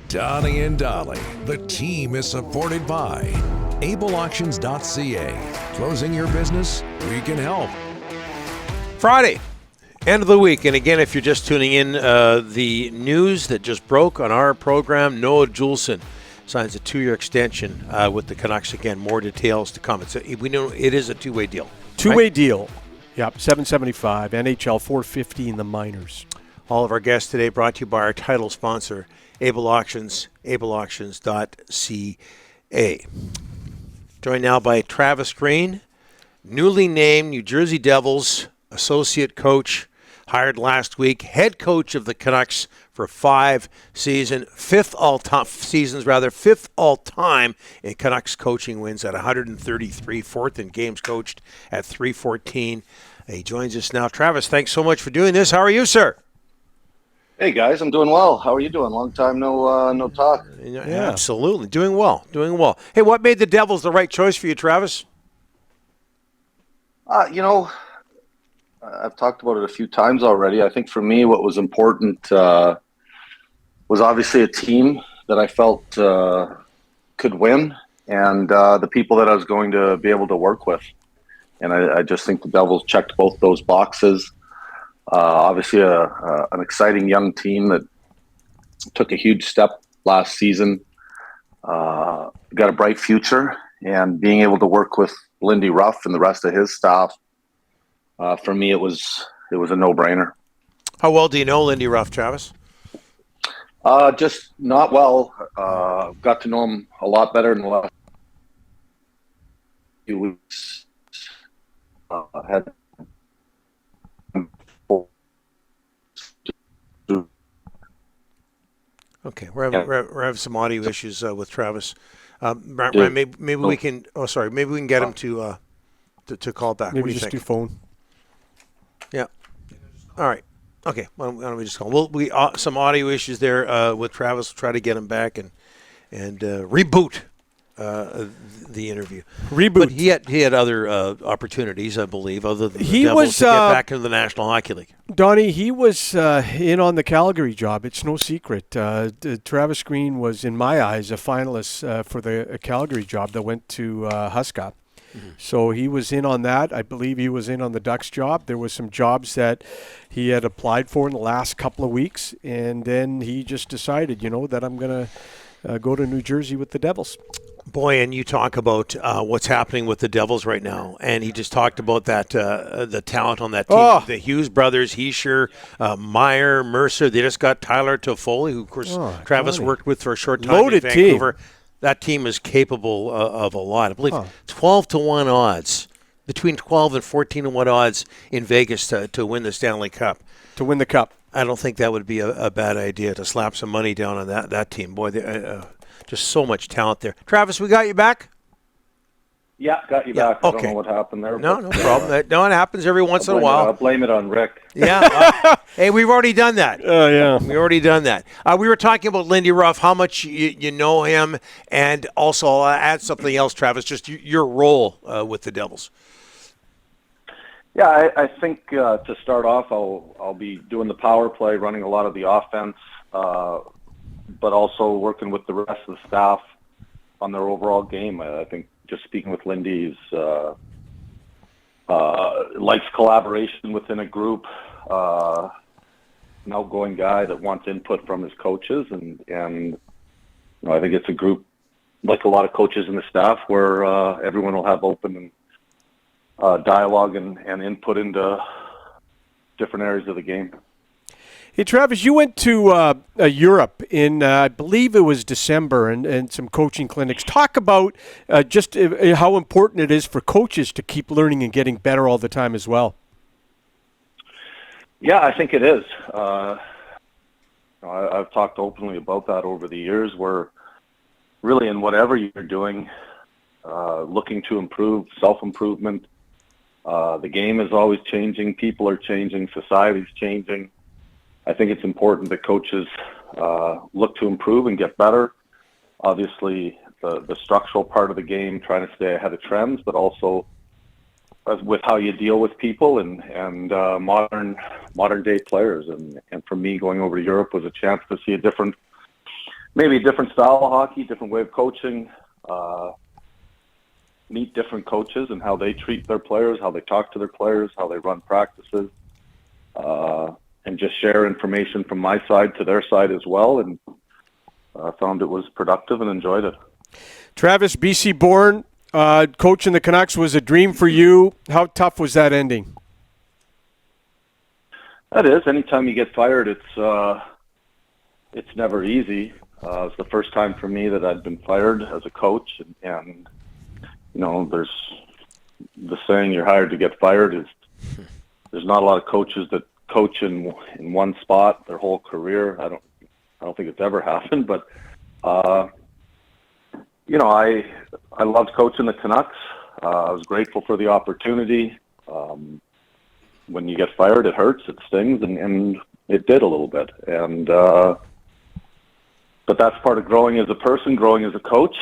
Donnie and Dolly. The team is supported by ableauctions.ca. Closing your business? We can help. Friday, end of the week. And again, if you're just tuning in, the news that just broke on our program, Noah Juulsen signs a 2-year extension with the Canucks. Again, more details to come. We know it is a two-way deal. Two-way deal. Yep, $775, NHL $450 in the minors. All of our guests today brought to you by our title sponsor, Able Auctions, ableauctions.ca. Joined now by Travis Green, newly named New Jersey Devils associate coach, hired last week, head coach of the Canucks for 5 seasons, fifth all-time in Canucks coaching wins at 133, fourth in games coached at 314. He joins us now. Travis, thanks so much for doing this. How are you, sir? Hey guys, I'm doing well. How are you doing? Long time no talk. Yeah, absolutely. Doing well. Hey, what made the Devils the right choice for you, Travis? I've talked about it a few times already. I think for me what was important was obviously a team that I felt could win and the people that I was going to be able to work with. And I just think the Devils checked both those boxes. Obviously, an exciting young team that took a huge step last season, got a bright future, and being able to work with Lindy Ruff and the rest of his staff, for me, it was a no-brainer. How well do you know Lindy Ruff, Travis? Just not well. Got to know him a lot better in the last few weeks. Had Okay, we're having some audio issues with Travis. Brian, maybe we can. Oh, sorry. Maybe we can get him to call back. Maybe what do you just think? do phone. Yeah. All right. Okay. Why don't we just call? We some audio issues there with Travis. We'll try to get him back and reboot the interview. But he had other opportunities, I believe, other than the Devils to get back into the National Hockey League. Donnie, he was in on the Calgary job. It's no secret. Travis Green was, in my eyes, a finalist for the Calgary job that went to Huska. Mm-hmm. So he was in on that. I believe he was in on the Ducks job. There was some jobs that he had applied for in the last couple of weeks, and then he just decided, that I'm going to go to New Jersey with the Devils. Boy, and you talk about what's happening with the Devils right now, and he just talked about that the talent on that team. Oh. The Hughes brothers, Heischer, Meyer, Mercer. They just got Tyler Toffoli, who, of course, Travis worked with for a short time Loaded in Vancouver. Team. That team is capable of a lot. I believe 12-1 odds, between 12 and 14-1 odds in Vegas to win the Stanley Cup. To win the Cup. I don't think that would be a bad idea to slap some money down on that team. Boy, just so much talent there. Travis, we got you back? Yeah, got you back. Okay. I don't know what happened there. No problem. It happens every once in a while. I'll blame it on Rick. Yeah. Hey, we've already done that. Yeah. We've already done that. We were talking about Lindy Ruff, how much you know him, and also I'll add something else, Travis, just your role with the Devils. Yeah, I think to start off, I'll be doing the power play, running a lot of the offense, but also working with the rest of the staff on their overall game. I think just speaking with Lindy, he's likes collaboration within a group, an outgoing guy that wants input from his coaches, and I think it's a group like a lot of coaches in the staff where everyone will have open and dialogue and input into different areas of the game. Hey, Travis, you went to Europe in, I believe it was December, and some coaching clinics. Talk about just how important it is for coaches to keep learning and getting better all the time as well. Yeah, I think it is. I've talked openly about that over the years, where really in whatever you're doing, looking to improve, self-improvement, the game is always changing, people are changing, society's changing. I think it's important that coaches look to improve and get better. Obviously, the structural part of the game, trying to stay ahead of trends, but also with how you deal with people and modern day players. And for me, going over to Europe was a chance to see a different maybe a different style of hockey, different way of coaching, meet different coaches and how they treat their players, how they talk to their players, how they run practices, and just share information from my side to their side as well. And I found it was productive and enjoyed it. Travis, BC born, coaching the Canucks was a dream for you. How tough was that ending? That is. Anytime you get fired, it's never easy. It's the first time for me that I'd been fired as a coach, and you know, there's the saying, "You're hired to get fired." There's not a lot of coaches that coach in one spot their whole career. I don't think it's ever happened, but you know, I loved coaching the Canucks. I was grateful for the opportunity. When you get fired, it hurts, it stings, and it did a little bit. And but that's part of growing as a person, growing as a coach.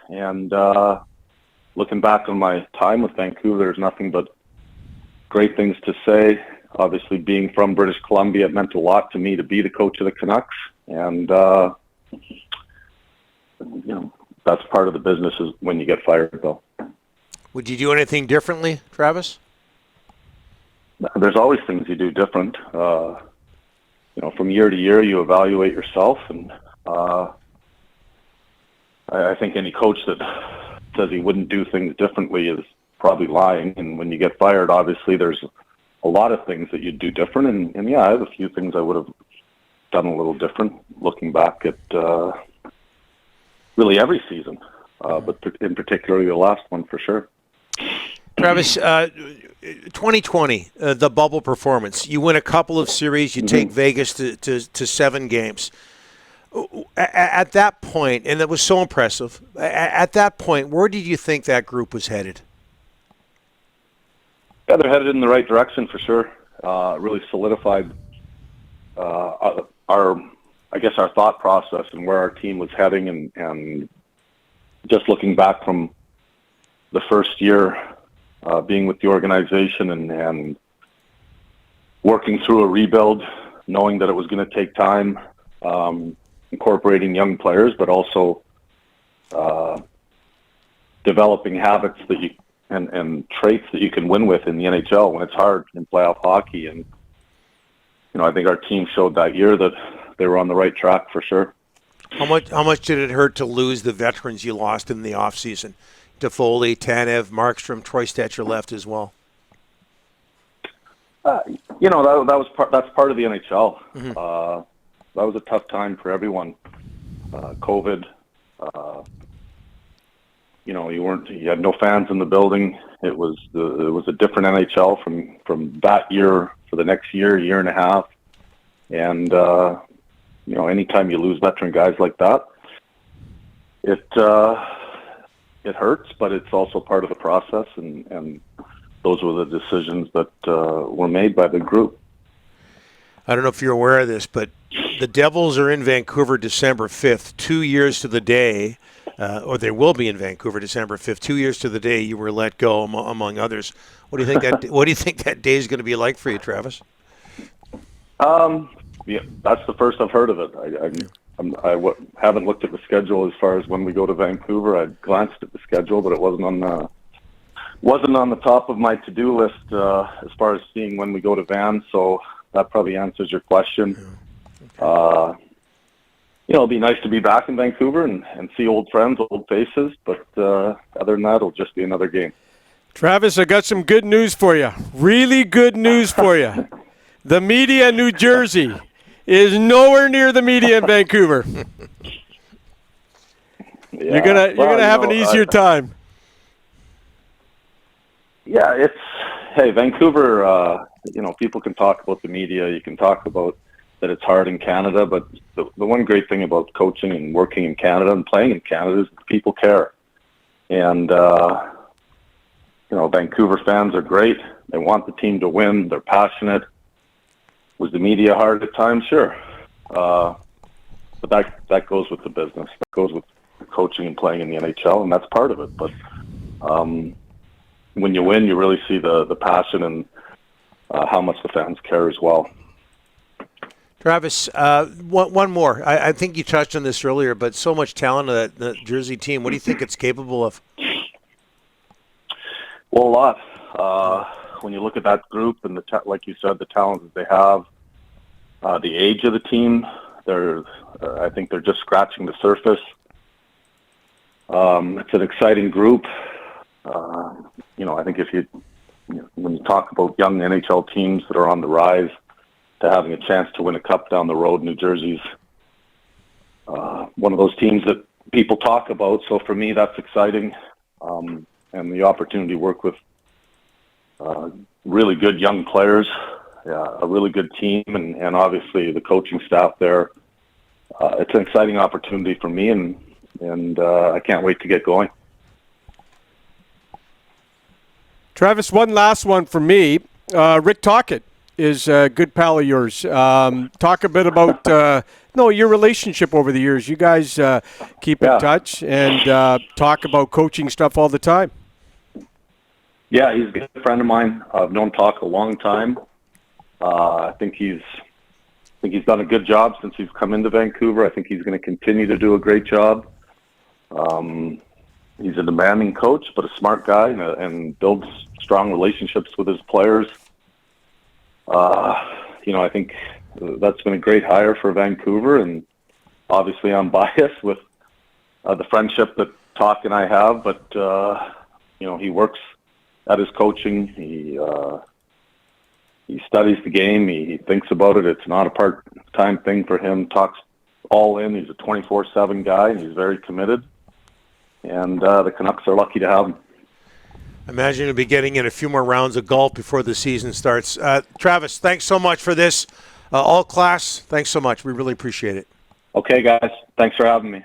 And looking back on my time with Vancouver, there's nothing but great things to say. Obviously, being from British Columbia, it meant a lot to me to be the coach of the Canucks. And you know, that's part of the business is when you get fired, though. Would you do anything differently, Travis? There's always things you do different. You know, from year to year, you evaluate yourself, and I think any coach that says he wouldn't do things differently is probably lying. And when you get fired, obviously, there's a lot of things that you'd do different. And yeah, I have a few things I would have done a little different, looking back at really every season, but in particular the last one for sure. Travis, 2020, the bubble performance. You win a couple of series. You take Vegas to 7 games. At that point, and that was so impressive, at that point, where did you think that group was headed? Yeah, they're headed in the right direction for sure. Really solidified our thought process and where our team was heading, and just looking back from the first year being with the organization and working through a rebuild, knowing that it was going to take time, incorporating young players, but also developing habits that you and traits that you can win with in the NHL when it's hard in playoff hockey. And you know, I think our team showed that year that they were on the right track for sure. How much did it hurt to lose the veterans you lost in the offseason? Toffoli, Tanev, Markstrom, Troy Stetcher left as well. You know, that's part of the NHL. That was a tough time for everyone. COVID. You know, you had no fans in the building. It was a different NHL from that year for the next year and a half. And you know, anytime you lose veteran guys like that, it hurts, but it's also part of the process, and those were the decisions that were made by the group. I don't know if you're aware of this, but the Devils are in Vancouver December 5th, 2 years to the day, or they will be in Vancouver December 5th, 2 years to the day you were let go, among others. What do you think that day is going to be like for you, Travis? Yeah, that's the first I've heard of it. I haven't looked at the schedule as far as when we go to Vancouver. I glanced at the schedule, but it wasn't on the top of my to-do list as far as seeing when we go to Van. So that probably answers your question. You know, it'll be nice to be back in Vancouver and see old friends, old faces. But other than that, it'll just be another game. Travis, I got some good news for you. Really good news for you. The media in New Jersey is nowhere near the media in Vancouver. Yeah, you're gonna have an easier time. Yeah, hey, Vancouver. You know, people can talk about the media. You can talk about that it's hard in Canada, but the one great thing about coaching and working in Canada and playing in Canada is people care. And you know, Vancouver fans are great. They want the team to win. They're passionate. Was the media hard at times? Sure. But that goes with the business. That goes with coaching and playing in the NHL, and that's part of it. But when you win, you really see the passion and how much the fans care as well. Travis, one more. I think you touched on this earlier, but so much talent of that Jersey team. What do you think it's capable of? Well, a lot. When you look at that group and like you said, the talent that they have, the age of the team, I think they're just scratching the surface. It's an exciting group. I think when you talk about young NHL teams that are on the rise, to having a chance to win a cup down the road, New Jersey's one of those teams that people talk about. So for me, that's exciting. And the opportunity to work with really good young players, a really good team, and obviously the coaching staff there. It's an exciting opportunity for me, and I can't wait to get going. Travis, one last one for me. Rick Tocchet is a good pal of yours. Talk a bit about your relationship over the years. You guys keep in touch and talk about coaching stuff all the time. Yeah, he's a good friend of mine. I've known Toc a long time. I think he's done a good job since he's come into Vancouver. I think he's going to continue to do a great job. He's a demanding coach, but a smart guy, and builds strong relationships with his players. I think that's been a great hire for Vancouver, and obviously I'm biased with the friendship that Toc and I have, but he works at his coaching. He studies the game. He thinks about it. It's not a part-time thing for him. Toc's all in. He's a 24/7 guy, and he's very committed. And the Canucks are lucky to have him. I imagine you'll be getting in a few more rounds of golf before the season starts. Travis, thanks so much for this. All class, thanks so much. We really appreciate it. Okay, guys. Thanks for having me.